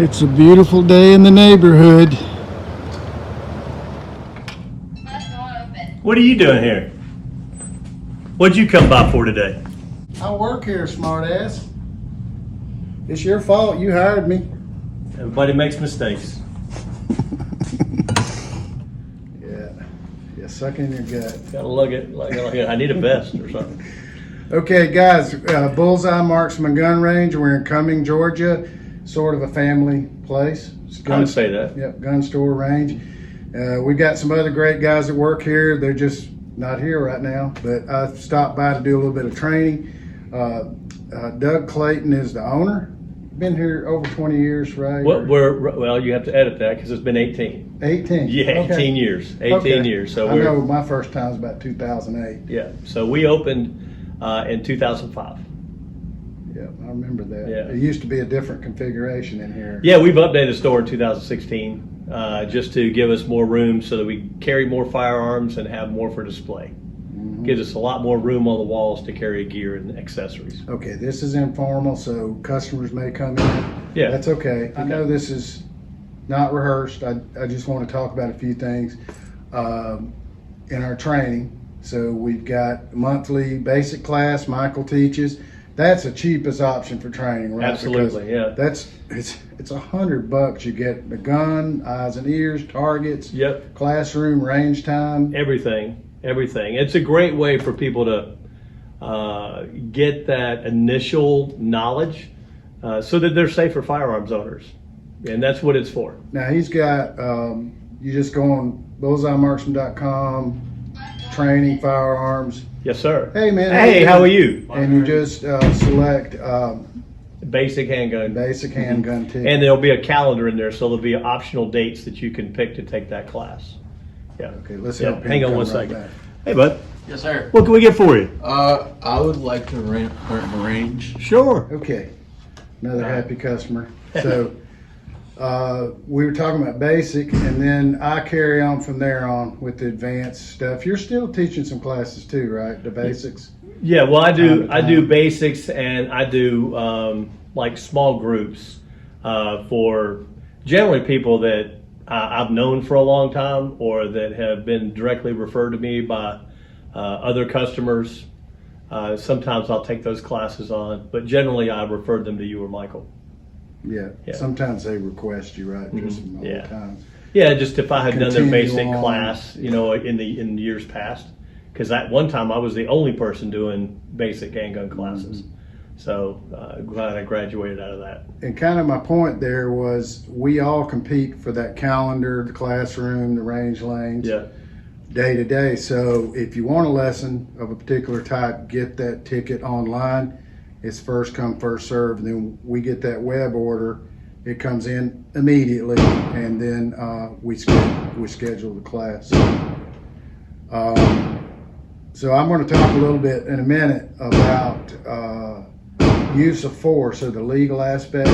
It's a beautiful day in the neighborhood. What are you doing here? What'd you come by for today? I work here, smartass. It's your fault. You hired me. Everybody makes mistakes. Yeah, suck in your gut. Gotta lug it. I need a vest or something. Okay, guys, Bulls Eye Marksman gun range. We're in Cumming, Georgia. Sort of a family place. It's I would say that. Yep, gun store range. We've got some other great guys that work here. They're just not here right now, but I stopped by to do a little bit of training. Doug Clayton is the owner. Been here over 20 years, right? Well, you have to edit that because it's been 18. 18? Yeah, 18 Okay. years. 18 years. So I know my first time was about 2008. Yeah, so we opened in 2005. Yeah, I remember that. Yeah. It used to be a different configuration in here. Yeah, we've updated the store in 2016 just to give us more room so that we carry more firearms and have more for display. Mm-hmm. Gives us a lot more room on the walls to carry gear and accessories. Okay, this is informal, so customers may come in. Yeah. That's okay. I know this is not rehearsed. I just want to talk about a few things in our training. So we've got monthly basic class Michael teaches. That's the cheapest option for training, right? Absolutely, because yeah. It's $100. You get the gun, eyes and ears, targets, Yep. classroom, range time. Everything. It's a great way for people to get that initial knowledge so that they're safer firearms owners. And that's what it's for. Now he's got, you just go on bullseyemarksman.com, training firearms. Yes, sir. Hey, man. Hey, how are you? And you just select Basic handgun. basic handgun ticket. And there'll be a calendar in there, so there'll be optional dates that you can pick to take that class. Yeah. Okay, let's Yeah, help him hang on come one right second. back. Hey, bud. Yes, sir. What can we get for you? I would like to learn the range. Sure. Okay, another happy customer. So we were talking about basic, and then I carry on from there on with the advanced stuff. You're still teaching some classes too, right? The basics. Yeah, well, I Time to do time. basics, and I do like small groups for generally people that I've known for a long time or that have been directly referred to me by other customers. Sometimes I'll take those classes on, but generally I refer them to you or Michael. Yeah. Yeah. Sometimes they request you, right? Just Mhm. some Yeah. old times. Yeah, just if I had done their Continue basic on. class, in years past, because that one time I was the only person doing basic handgun classes. Mm-hmm. So glad I graduated out of that. And kind of my point there was we all compete for that calendar, the classroom, the range lanes, Yeah. day to day. So if you want a lesson of a particular type, get that ticket online. It's first come, first serve. And then we get that web order. It comes in immediately, and then we schedule the class. So I'm going to talk a little bit in a minute about use of force, or the legal aspect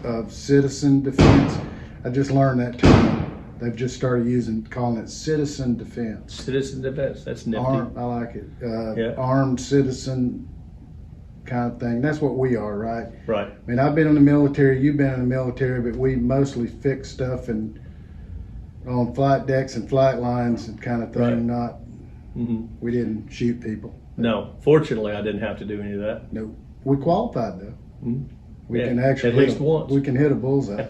of citizen defense. I just learned that term. They've just started calling it citizen defense. Citizen defense, that's nifty. I like it. Yeah. Armed citizen kind of thing. That's what we are, right? Right. I mean, I've been in the military, you've been in the military, but we mostly fix stuff and on flight decks and flight lines and kind of thing. Right. Not, hmm we didn't shoot people. No, fortunately I didn't have to do any of that. No, we qualified though. Mhm. We Yeah, can actually at least once. We can hit a bullseye.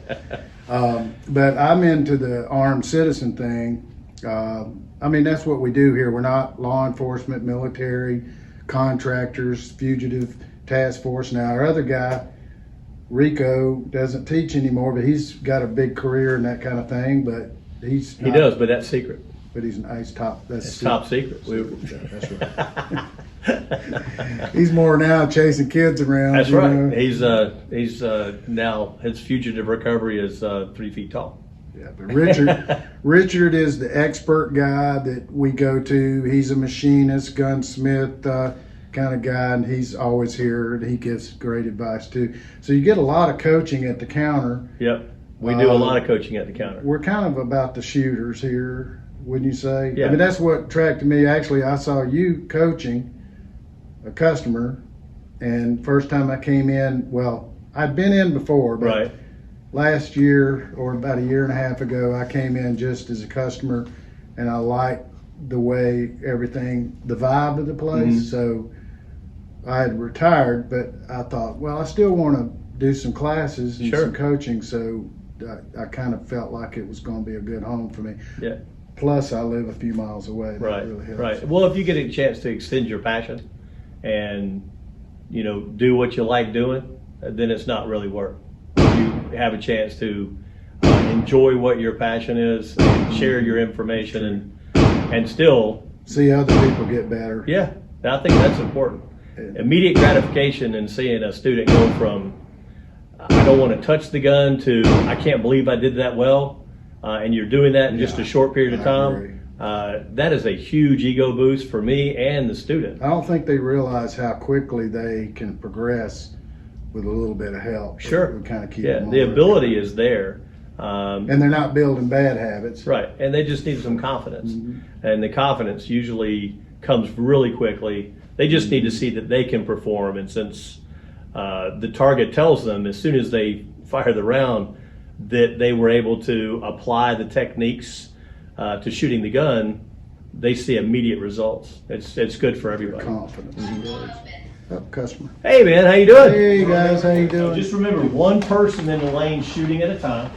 But I'm into the armed citizen thing. I mean, that's what we do here. We're not law enforcement, military, contractors, fugitive task force. Now, our other guy, Rico, doesn't teach anymore, but he's got a big career and that kind of thing. But He does, but that's secret. But he's top. It's top secret. That's right. He's more now chasing kids around. That's you right. know. He's now his fugitive recovery is 3 feet tall. Yeah, but Richard is the expert guy that we go to. He's a machinist, gunsmith kind of guy, and he's always here. And he gives great advice too. So you get a lot of coaching at the counter. Yep, we do a lot of coaching at the counter. We're kind of about the shooters here, wouldn't you say? Yeah. I mean, that's what attracted me. Actually, I saw you coaching a customer, and first time I came in, well, I'd been in before, but Right. last year or about a year and a half ago, I came in just as a customer, and I liked the way everything, the vibe of the place. So I had retired, but I thought, well, I still want to do some classes and some coaching. So I kind of felt like it was going to be a good home for me. Yeah. Plus, I live a few miles away. That Right. really helps. Right. Well, if you get a chance to extend your passion and, you know, do what you like doing, then it's not really work. You have a chance to enjoy what your passion is, and share your information, and still See other people get better. Yeah, I think that's important. Immediate gratification in seeing a student go from I don't want to touch the gun to I can't believe I did that well, and you're doing that in just a short period of time. That is a huge ego boost for me and the student. I don't think they realize how quickly they can progress with a little bit of help. Sure. We kind of keep Yeah, them the on ability is there. and they're not building bad habits. Right, and they just need some confidence. And the confidence usually comes really quickly. They just need to see that they can perform, and since the target tells them as soon as they fire the round that they were able to apply the techniques to shooting the gun, they see immediate results. It's good for everybody. Confidence. Oh, customer. Hey man, how you doing? Hey guys, how you So doing? just remember, one person in the lane shooting at a time.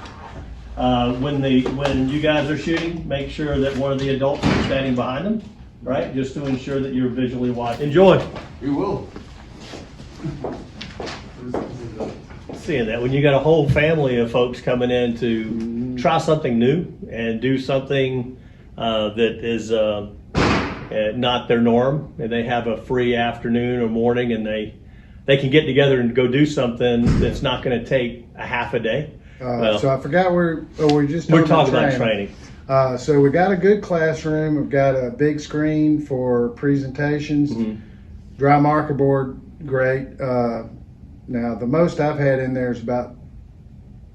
When you guys are shooting, make sure that one of the adults is standing behind them, right? Just to ensure that you're visually watching. Enjoy. We will. Seeing that when you got a whole family of folks coming in to try something new and do something that is not their norm, and they have a free afternoon or morning, and they can get together and go do something that's not going to take a half a day. So I forgot we're just We're talking about training. So we got a good classroom. We've got a big screen for presentations. Dry marker board, great. Now the most I've had in there is about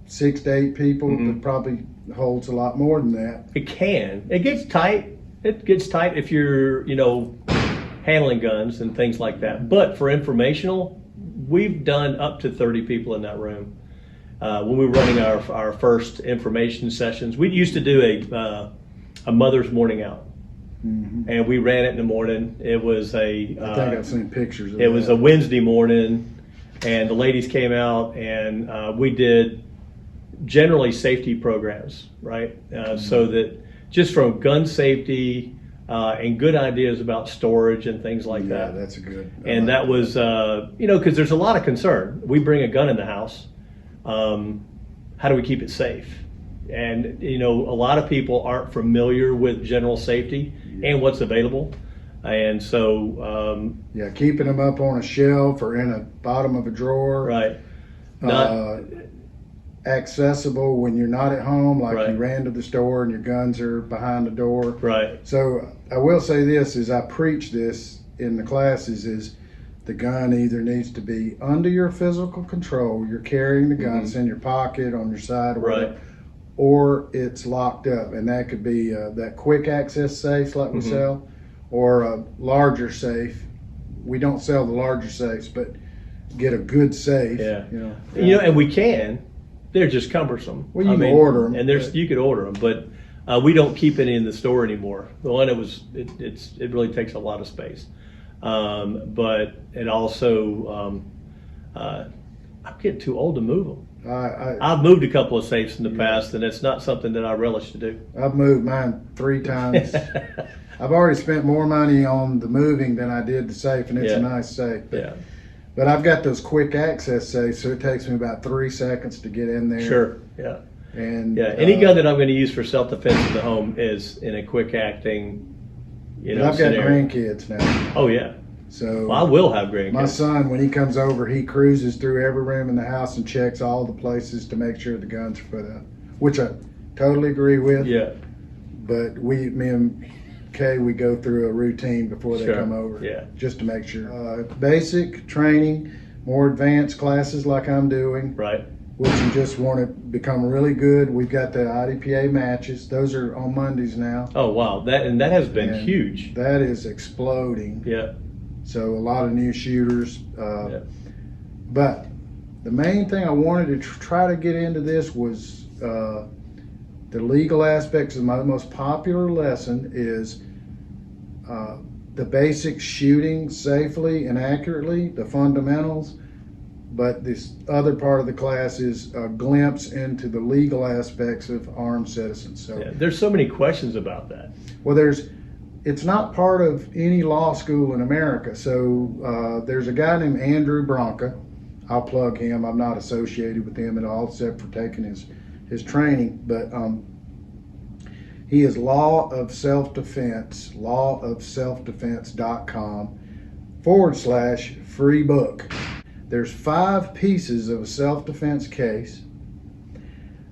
6 to 8 people. It probably holds a lot more than that. It can. It gets tight. It gets tight if you're, handling guns and things like that. But for informational, we've done up to 30 people in that room. When we were running our first information sessions, we used to do a mother's morning out, and we ran it in the morning. It was I think I've seen pictures of it was a Wednesday morning, and the ladies came out, and we did generally safety programs, right? So that just from gun safety and good ideas about storage and things like that. Yeah, that's a good. And that was, because there's a lot of concern. We bring a gun in the house. How do we keep it safe? And, a lot of people aren't familiar with general safety and what's available. And so, keeping them up on a shelf or in a bottom of a drawer. right. Accessible when you're not at home, like Right. you ran to the store and your guns are behind the door. Right. So I will say this, as I preach this in the classes, is the gun either needs to be under your physical control, you're carrying the gun, it's in your pocket, on your side, or whatever, Right. or it's locked up. And that could be that quick access safes like we sell, or a larger safe. We don't sell the larger safes, but get a good safe. Yeah. You know. And we can. They're just cumbersome. Well, you can order 'em, and but- you could order them, but we don't keep any in the store anymore. The one it really takes a lot of space, but it also I'm getting too old to move them. I've moved a couple of safes in the past, and it's not something that I relish to do. I've moved mine 3 times. I've already spent more money on the moving than I did the safe, and it's a nice safe. But I've got those quick access safes, so it takes me about 3 seconds to get in there. Sure. Yeah. And Any gun that I'm going to use for self-defense in the home is in a quick acting, I've got scenario. grandkids now, Oh yeah. so Well, I will have grandkids. my son, when he comes over, he cruises through every room in the house and checks all the places to make sure the guns are put up, which I totally agree with. Yeah. But me and Kay, we go through a routine before they Sure. come over, Yeah. just to make sure. Basic training, more advanced classes like I'm doing, Right. which you just want to become really good. We've got the IDPA matches; those are on Mondays now. Oh wow. That has been And huge. That is exploding. Yeah. So a lot of new shooters, but the main thing I wanted to try to get into this was the legal aspects. My most popular lesson is the basic shooting safely and accurately, the fundamentals. But this other part of the class is a glimpse into the legal aspects of armed citizens. So there's so many questions about that. well, it's not part of any law school in America. So there's a guy named Andrew Bronca. I'll plug him. I'm not associated with him at all, except for taking his training. But he is Law of Self-Defense, lawofselfdefense.com/free book. There's 5 pieces of a self-defense case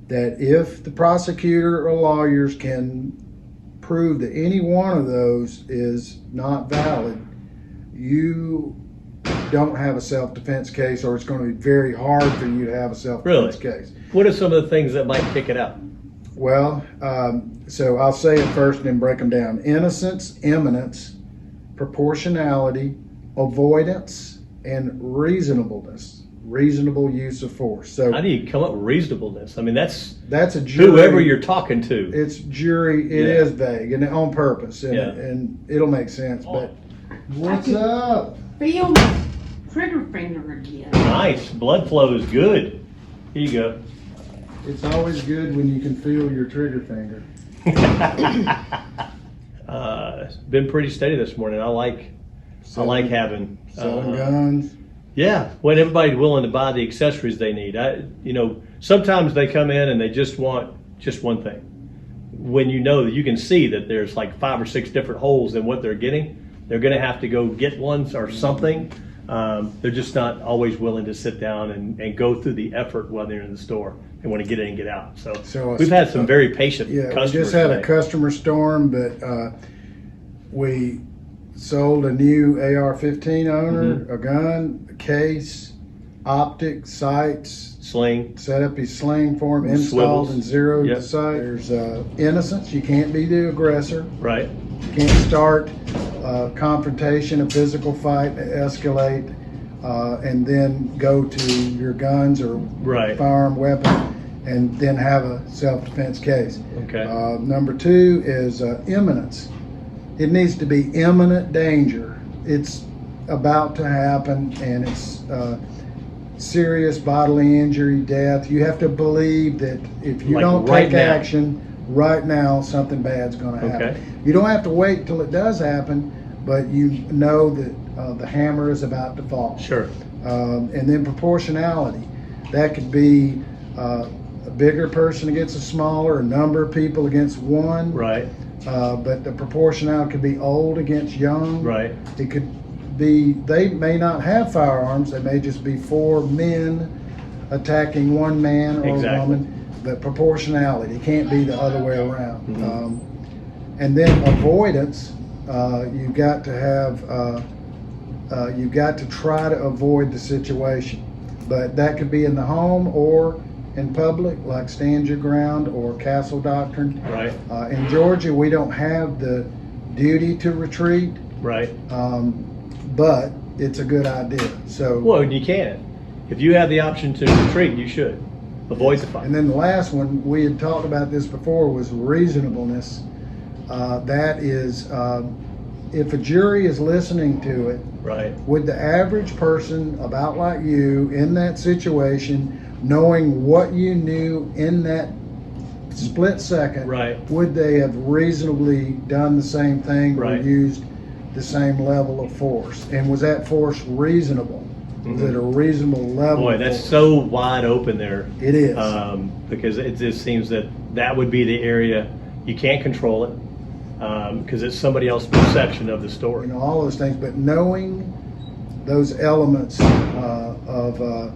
that if the prosecutor or lawyers can prove that any one of those is not valid, you don't have a self-defense case, or it's going to be very hard for you to have a self-defense case. What are some of the things that might kick it out? Well, so I'll say it first and then break them down. Innocence, imminence, proportionality, avoidance, and reasonableness, reasonable use of force. So How do you come up with reasonableness? I mean, that's a jury. whoever you're talking to. It's jury. It is vague and on purpose, and, Yeah. and it'll make sense. But what's up? Feel my trigger finger again. Nice. Blood flow is good. Here you go. It's always good when you can feel your trigger finger. Been pretty steady this morning. I like having Selling guns. Yeah, when everybody's willing to buy the accessories they need. Sometimes they come in and they just want just one thing. When you know that you can see that there's like 5 or 6 different holes in what they're getting, they're going to have to go get ones or something. They're just not always willing to sit down and go through the effort while they're in the store. They want to get in and get out. So we've had some very patient customers. We just had today. a customer storm, but we sold a new AR-15 owner, a gun, a case, optic, sights, sling. set up his sling for him, installed Swivels. and zeroed Yep. the sight. There's innocence. You can't be the aggressor. Right. You can't start a confrontation, a physical fight, escalate, and then go to your guns or Right. firearm weapon, and then have a self-defense case. Okay. Number 2 is imminence. It needs to be imminent danger. It's about to happen, and it's serious bodily injury, death. You have to believe that if you Like don't right take now. action right now, something bad's going to happen. Okay. You don't have to wait till it does happen, but you know that the hammer is about to fall. Sure. And then proportionality. That could be a bigger person against a smaller, a number of people against one. Right. But the proportionality could be old against young. Right. It could be, they may not have firearms. They may just be 4 men attacking 1 man or Exactly. a woman. But proportionality, it can't be the other way around. Mm-hmm. And then avoidance, you've got to have, you've got to try to avoid the situation. But that could be in the home or in public, like stand your ground or castle doctrine. Right. In Georgia, we don't have the duty to retreat, Right. but it's a good idea. So, Well, you can. If you have the option to retreat, you should. Avoid the fight. and then the last one, we had talked about this before, was reasonableness. That is, if a jury is listening to it, Right. would the average person about like you in that situation, knowing what you knew in that split second, Right. would they have reasonably done the same thing or Right. used the same level of force? And was that force reasonable? Was it a reasonable level? Boy, of that's force? so wide open there. It is. Because it just seems that would be the area you can't control it because it's somebody else's perception of the story. You know, all those things, but knowing those elements of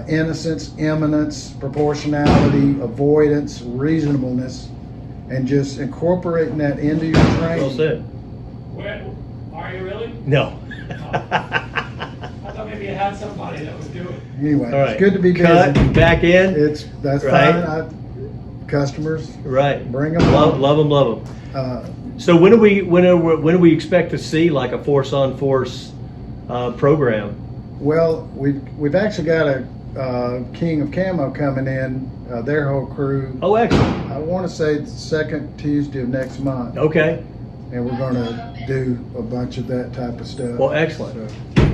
innocence, imminence, proportionality, avoidance, reasonableness, and just incorporating that into your training. Well said. Where, are you really? No. I thought maybe you had somebody that would do it. Anyway, All right. it's good to be busy. Cut back in. That's Right. fine. Customers, Right. bring 'em Love, on. love them, love them. So when do we expect to see like a force on force program? well, we've actually got a King of Camo coming in, their whole crew. Oh, excellent. I want to say the second Tuesday of next month, Okay. and we're going to do a bunch of that type of stuff. Well, excellent. So,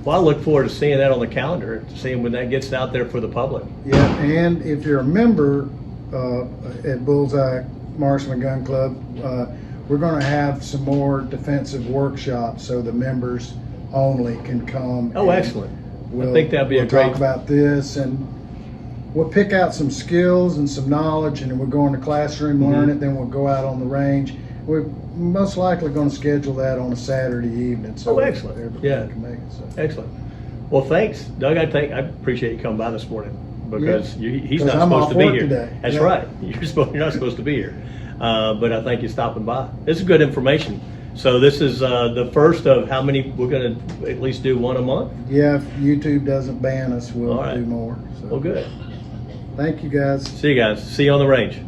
Well, I look forward to seeing that on the calendar, to seeing when that gets out there for the public. yeah, and if you're a member at Bulls Eye Marksman Gun Club, we're going to have some more defensive workshops so the members only can come. Oh, and excellent. I think that'd be a we'll great. talk about this, and we'll pick out some skills and some knowledge, and then we'll go in the classroom, Mm-hmm. learn it, then we'll go out on the range. We're most likely going to schedule that on a Saturday evening, so Oh, excellent. everybody Yeah. can make it. So. Excellent. Well, thanks, Doug. I appreciate you coming by this morning because he's 'Cause not I'm supposed off to be work here. today. That's Yeah. right. You're not supposed to be here, but I thank you stopping by. This is good information. So this is the first of how many we're going to at least do one a month. Yeah, if YouTube doesn't ban us, we'll All right. do more. So. Well, good. Thank you, guys. See you guys. See you on the range.